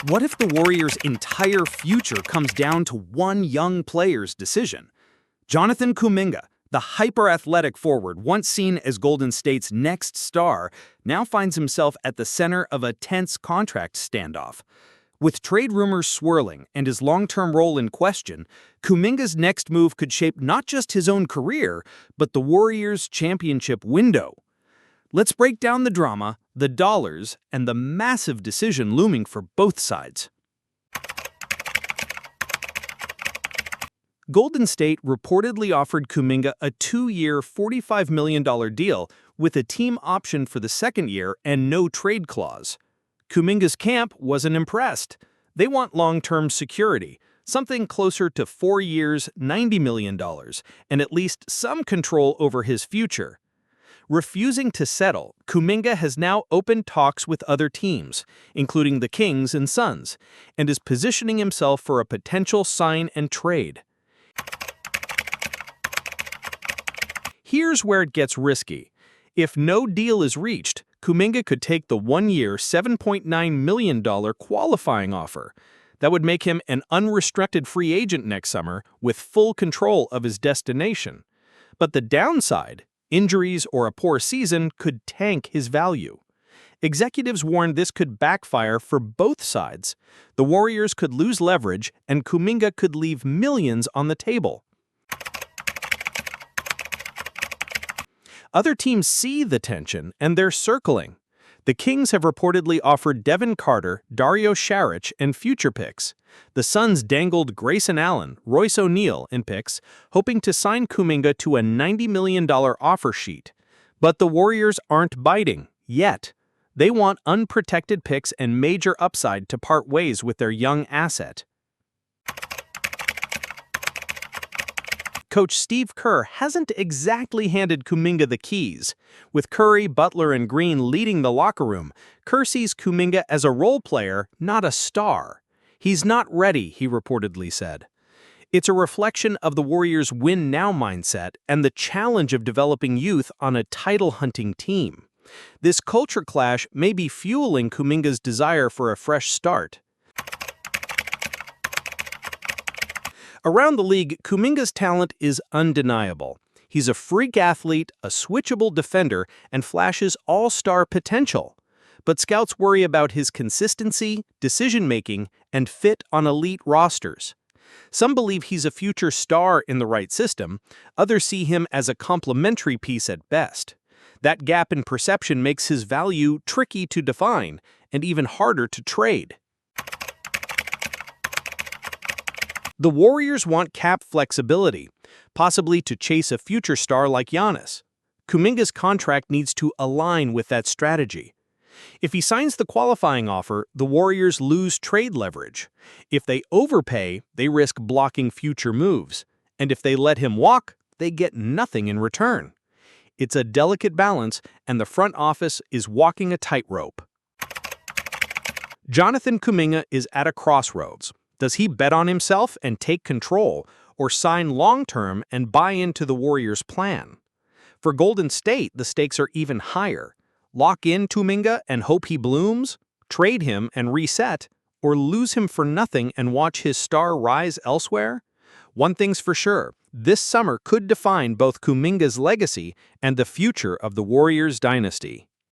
What if the Warriors' entire future comes down to one young player's decision? Jonathan Kuminga, the hyper-athletic forward once seen as Golden State's next star, now finds himself at the center of a tense contract standoff. With trade rumors swirling and his long-term role in question, Kuminga's next move could shape not just his own career, but the Warriors' championship window. Let's break down the drama, the dollars, and the massive decision looming for both sides. Golden State reportedly offered Kuminga a 2-year, $45 million deal with a team option for the second year and no trade clause. Kuminga's camp wasn't impressed. They want long-term security, something closer to 4 years, $90 million, and at least some control over his future. Refusing to settle, Kuminga has now opened talks with other teams, including the Kings and Suns, and is positioning himself for a potential sign and trade. Here's where it gets risky. If no deal is reached, Kuminga could take the 1-year, $7.9 million qualifying offer. That would make him an unrestricted free agent next summer with full control of his destination. But the downside, injuries or a poor season, could tank his value. Executives warned this could backfire for both sides. The Warriors could lose leverage, and Kuminga could leave millions on the table. Other teams see the tension, and they're circling. The Kings have reportedly offered Devin Carter, Dario Saric, and future picks. The Suns dangled Grayson Allen, Royce O'Neal in picks, hoping to sign Kuminga to a $90 million offer sheet. But the Warriors aren't biting, yet. They want unprotected picks and major upside to part ways with their young asset. Coach Steve Kerr hasn't exactly handed Kuminga the keys. With Curry, Butler, and Green leading the locker room, Kerr sees Kuminga as a role player, not a star. He's not ready, he reportedly said. It's a reflection of the Warriors' win-now mindset and the challenge of developing youth on a title-hunting team. This culture clash may be fueling Kuminga's desire for a fresh start. Around the league, Kuminga's talent is undeniable. He's a freak athlete, a switchable defender, and flashes all-star potential. But scouts worry about his consistency, decision-making, and fit on elite rosters. Some believe he's a future star in the right system. Others see him as a complementary piece at best. That gap in perception makes his value tricky to define and even harder to trade. The Warriors want cap flexibility, possibly to chase a future star like Giannis. Kuminga's contract needs to align with that strategy. If he signs the qualifying offer, the Warriors lose trade leverage. If they overpay, they risk blocking future moves. And if they let him walk, they get nothing in return. It's a delicate balance, and the front office is walking a tightrope. Jonathan Kuminga is at a crossroads. Does he bet on himself and take control, or sign long-term and buy into the Warriors' plan? For Golden State, the stakes are even higher. Lock in Kuminga and hope he blooms, trade him and reset, or lose him for nothing and watch his star rise elsewhere? One thing's for sure, this summer could define both Kuminga's legacy and the future of the Warriors dynasty.